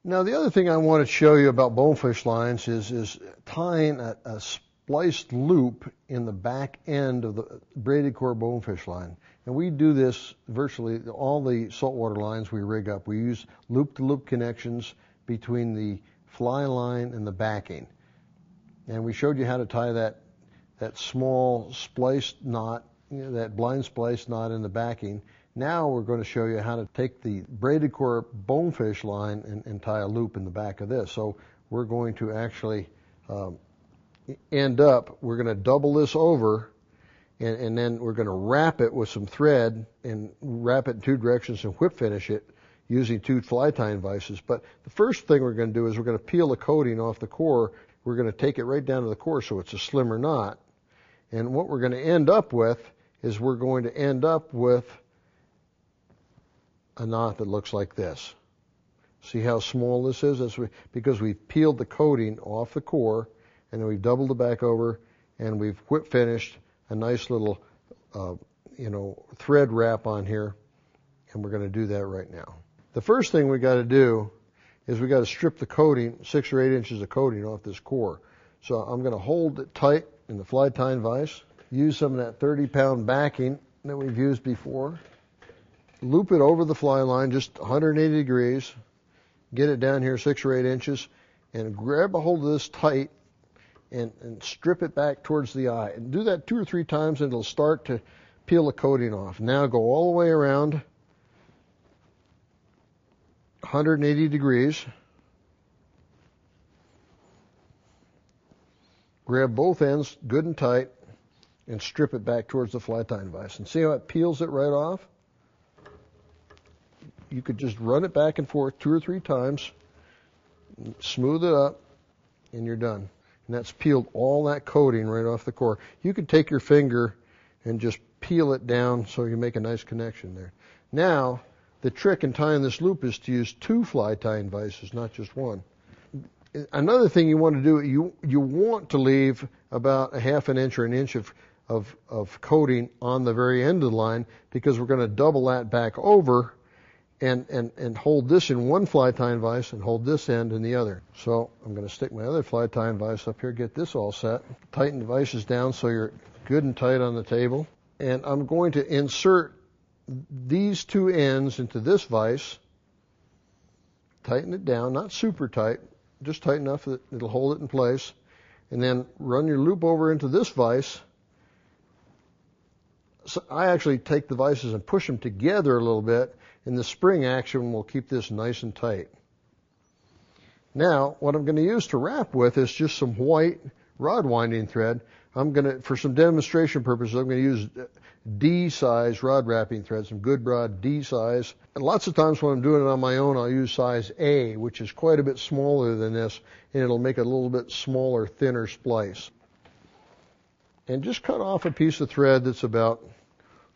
Now, the other thing I want to show you about bonefish lines is tying a spliced loop in the back end of the braided core bonefish line. And we do this virtually all the saltwater lines we rig up. We use loop-to-loop connections between the fly line and the backing. And we showed you how to tie that small spliced knot, that blind splice knot in the backing. Now we're going to show you how to take the braided core bonefish line and tie a loop in the back of this. So we're going to actually we're going to double this over, and then we're going to wrap it with some thread and wrap it in two directions and whip finish it using two fly tying vices. But the first thing we're going to do is we're going to peel the coating off the core. We're going to take it right down to the core so it's a slimmer knot. And what we're going to end up with is we're going to end up with a knot that looks like this. See how small this is? That's because we've peeled the coating off the core, and then we've doubled it back over, and we've whip finished a nice little, thread wrap on here, and we're going to do that right now. The first thing we got to do is we got to strip the coating, 6 or 8 inches of coating off this core. So I'm going to hold it tight in the fly tying vise, use some of that 30-pound backing that we've used before, loop it over the fly line just 180 degrees, get it down here 6 or 8 inches, and grab a hold of this tight and strip it back towards the eye. And do that 2 or 3 times and it'll start to peel the coating off. Now go all the way around 180 degrees. Grab both ends good and tight and strip it back towards the fly tying vise. And see how it peels it right off? You could just run it back and forth 2 or 3 times, smooth it up, and you're done. And that's peeled all that coating right off the core. You could take your finger and just peel it down so you make a nice connection there. Now, the trick in tying this loop is to use 2 fly tying vices, not just 1. Another thing you want to do, you want to leave about a half an inch or an inch of coating on the very end of the line, because we're going to double that back over and hold this in one fly tying vise and hold this end in the other. So I'm going to stick my other fly tying vise up here, get this all set, tighten the vices down so you're good and tight on the table. And I'm going to insert these 2 ends into this vise, tighten it down, not super tight, just tight enough that it'll hold it in place, and then run your loop over into this vise. So I actually take the vices and push them together a little bit, and the spring action will keep this nice and tight. Now, what I'm going to use to wrap with is just some white rod winding thread. I'm going to, for some demonstration purposes, I'm going to use D-size rod wrapping thread, some good broad D size. And lots of times when I'm doing it on my own, I'll use size A, which is quite a bit smaller than this, and it'll make a little bit smaller, thinner splice. And just cut off a piece of thread that's about,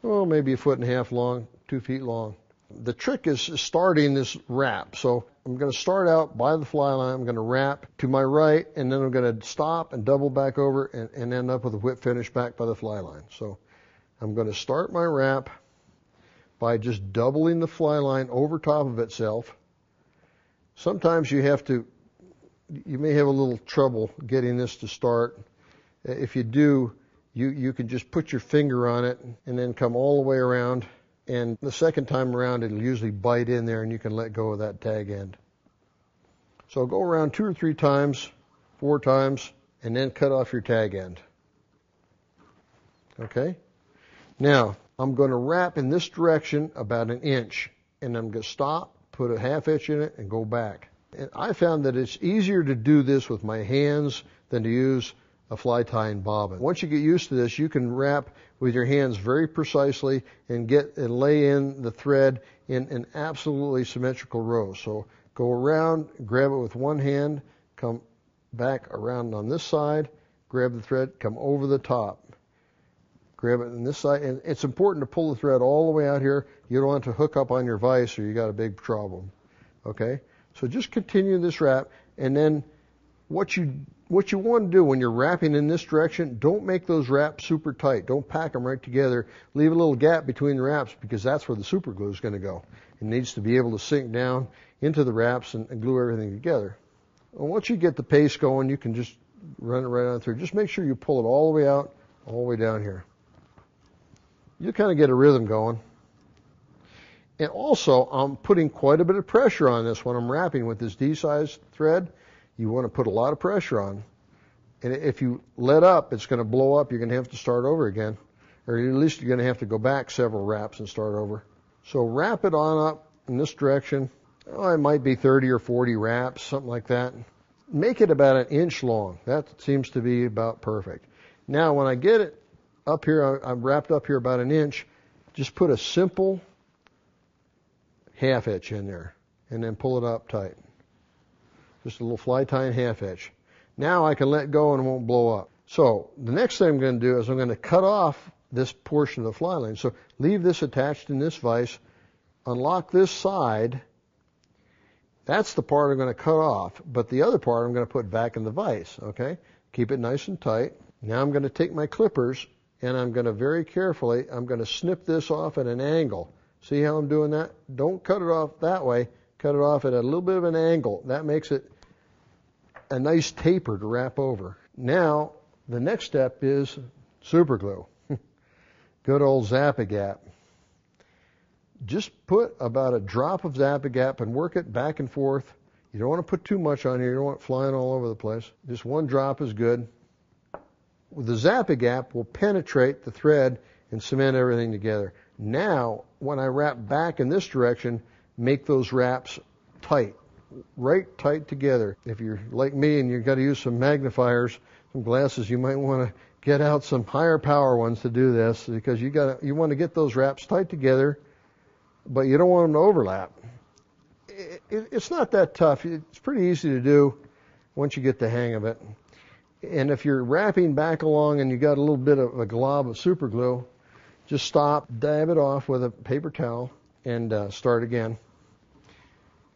maybe 1.5 feet long, 2 feet long. The trick is starting this wrap. So I'm going to start out by the fly line. I'm going to wrap to my right, and then I'm going to stop and double back over and end up with a whip finish back by the fly line. So I'm going to start my wrap by just doubling the fly line over top of itself. Sometimes you may have a little trouble getting this to start. If you do, you can just put your finger on it and then come all the way around. And the second time around, it'll usually bite in there, and you can let go of that tag end. So go around 2 or 3 times, 4 times, and then cut off your tag end. Okay? Now, I'm going to wrap in this direction about 1 inch, and I'm going to stop, put a 1/2 inch in it, and go back. And I found that it's easier to do this with my hands than to use a fly tying bobbin. Once you get used to this, you can wrap with your hands very precisely and lay in the thread in an absolutely symmetrical row. So go around, grab it with one hand, come back around on this side, grab the thread, come over the top, grab it on this side. And it's important to pull the thread all the way out here. You don't want to hook up on your vise or you got a big problem. Okay? So just continue this wrap, and then What you want to do when you're wrapping in this direction, don't make those wraps super tight. Don't pack them right together. Leave a little gap between the wraps because that's where the super glue is going to go. It needs to be able to sink down into the wraps and glue everything together. And once you get the paste going, you can just run it right on through. Just make sure you pull it all the way out, all the way down here. You kind of get a rhythm going. And also, I'm putting quite a bit of pressure on this when I'm wrapping with this D-size thread. You want to put a lot of pressure on. And if you let up, it's going to blow up. You're going to have to start over again. Or at least you're going to have to go back several wraps and start over. So wrap it on up in this direction. Oh, it might be 30 or 40 wraps, something like that. Make it about 1 inch long. That seems to be about perfect. Now, when I get it up here, I'm wrapped up here about 1 inch, just put a simple half hitch in there and then pull it up tight. Just a little fly tying half hitch. Now I can let go and it won't blow up. So the next thing I'm going to do is I'm going to cut off this portion of the fly line. So leave this attached in this vise, unlock this side. That's the part I'm going to cut off, but the other part I'm going to put back in the vise, okay? Keep it nice and tight. Now I'm going to take my clippers and I'm going to very carefully, I'm going to snip this off at an angle. See how I'm doing that? Don't cut it off that way. Cut it off at a little bit of an angle. That makes it a nice taper to wrap over. Now, the next step is super glue. Good old Zap-A-Gap. Just put about a drop of Zap-A-Gap and work it back and forth. You don't want to put too much on here. You don't want it flying all over the place. Just 1 drop is good. The Zap-A-Gap will penetrate the thread and cement everything together. Now, when I wrap back in this direction, make those wraps tight, right tight together. If you're like me and you've got to use some magnifiers, some glasses, you might want to get out some higher power ones to do this because you want to get those wraps tight together, but you don't want them to overlap. It's not that tough. It's pretty easy to do once you get the hang of it. And if you're wrapping back along and you got a little bit of a glob of super glue, just stop, dab it off with a paper towel, and start again.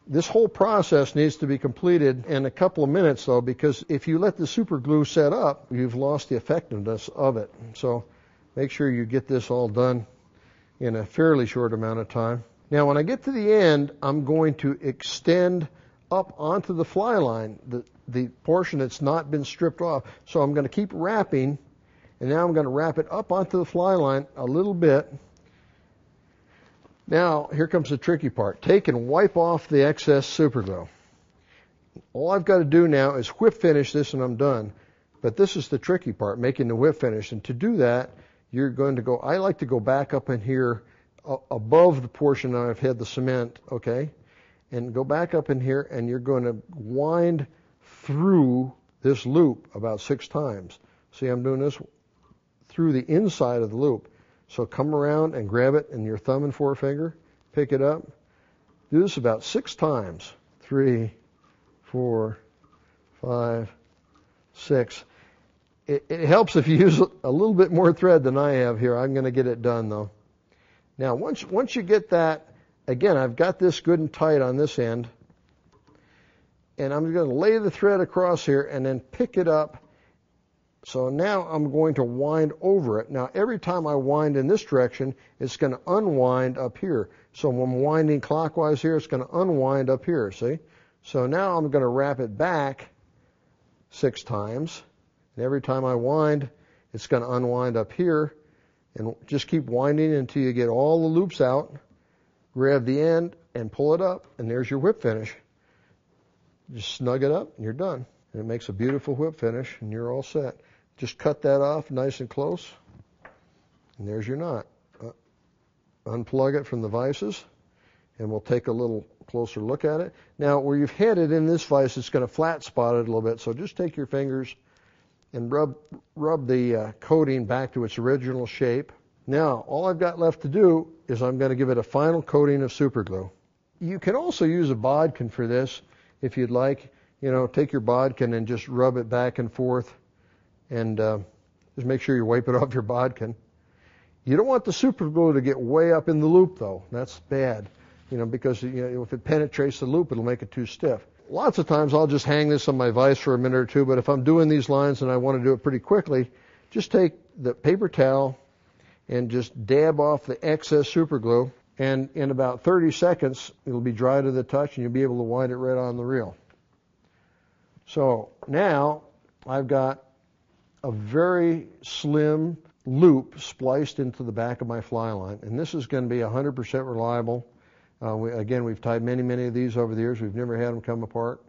This whole process needs to be completed in a couple of minutes, though, because if you let the super glue set up, you've lost the effectiveness of it. So make sure you get this all done in a fairly short amount of time. Now, when I get to the end, I'm going to extend up onto the fly line, the portion that's not been stripped off. So I'm going to keep wrapping, and now I'm going to wrap it up onto the fly line a little bit. Now, here comes the tricky part. Take and wipe off the excess super glue. All I've got to do now is whip finish this and I'm done. But this is the tricky part, making the whip finish. And to do that, you're going to go, I like to go back up in here above the portion that I've had the cement, okay? And go back up in here and you're going to wind through this loop about 6 times. See, I'm doing this through the inside of the loop. So come around and grab it in your thumb and forefinger, pick it up. Do this about 6 times. 3, 4, 5, 6. It helps if you use a little bit more thread than I have here. I'm going to get it done, though. Now, once you get that, again, I've got this good and tight on this end. And I'm going to lay the thread across here and then pick it up. So now I'm going to wind over it. Now, every time I wind in this direction, it's going to unwind up here. So when I'm winding clockwise here, it's going to unwind up here, see? So now I'm going to wrap it back 6 times. And every time I wind, it's going to unwind up here. And just keep winding until you get all the loops out. Grab the end and pull it up, and there's your whip finish. Just snug it up, and you're done. And it makes a beautiful whip finish, and you're all set. Just cut that off nice and close, and there's your knot. Unplug it from the vices, and we'll take a little closer look at it. Now, where you've had it in this vise, it's going to flat spot it a little bit, so just take your fingers and rub the coating back to its original shape. Now, all I've got left to do is I'm going to give it a final coating of super glue. You can also use a bodkin for this if you'd like. You know, take your bodkin and just rub it back and forth. And just make sure you wipe it off your bodkin. You don't want the super glue to get way up in the loop, though. That's bad, you know, because if it penetrates the loop, it'll make it too stiff. lots of times I'll just hang this on my vise for a minute or two, but if I'm doing these lines and I want to do it pretty quickly, just take the paper towel and just dab off the excess super glue, and in about 30 seconds it'll be dry to the touch and you'll be able to wind it right on the reel. So now I've got a very slim loop spliced into the back of my fly line, and this is going to be 100% reliable. We've tied many of these over the years. We've never had them come apart.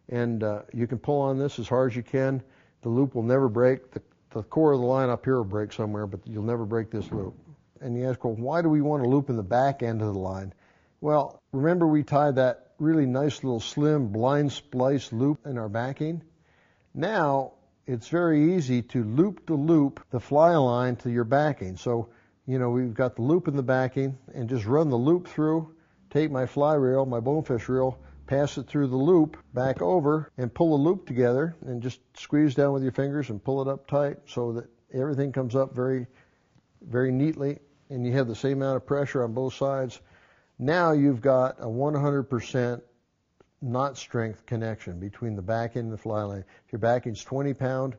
And you can pull on this as hard as you can. The loop will never break. The core of the line up here will break somewhere, but you'll never break this loop. And you ask, well, why do we want a loop in the back end of the line? Well, remember we tied that really nice little slim blind splice loop in our backing? Now, it's very easy to loop the fly line to your backing. So, we've got the loop in the backing, and just run the loop through, take my fly reel, my bonefish reel, pass it through the loop, back over, and pull the loop together, and just squeeze down with your fingers and pull it up tight so that everything comes up very, very neatly, and you have the same amount of pressure on both sides. Now you've got a 100% knot strength connection between the backing and the fly line. If your backing's 20 pound,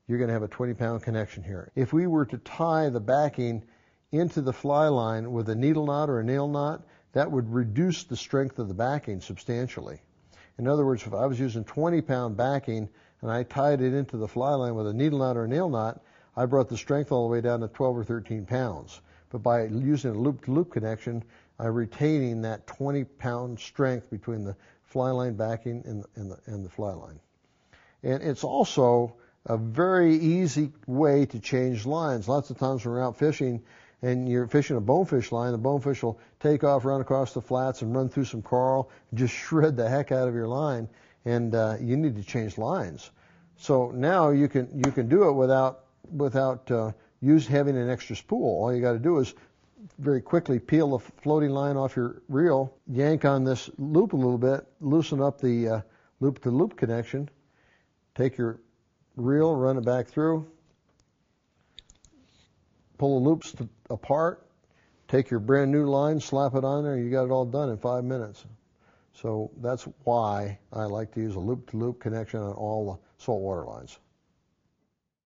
you're going to have a 20 pound connection here. If we were to tie the backing into the fly line with a needle knot or a nail knot, that would reduce the strength of the backing substantially. In other words, if I was using 20 pound backing and I tied it into the fly line with a needle knot or a nail knot, I brought the strength all the way down to 12 or 13 pounds. But by using a loop-to-loop connection, I'm retaining that 20 pound strength between the fly line backing and the fly line. And it's also a very easy way to change lines. Lots of times when we're out fishing and you're fishing a bonefish line, the bonefish will take off, run across the flats and run through some coral and just shred the heck out of your line, and you need to change lines. So now you can do it without having an extra spool. All you got to do is very quickly peel the floating line off your reel, yank on this loop a little bit, loosen up the loop-to-loop connection, take your reel, run it back through, pull the loops apart, take your brand new line, slap it on there, you got it all done in 5 minutes. So that's why I like to use a loop-to-loop connection on all the saltwater lines.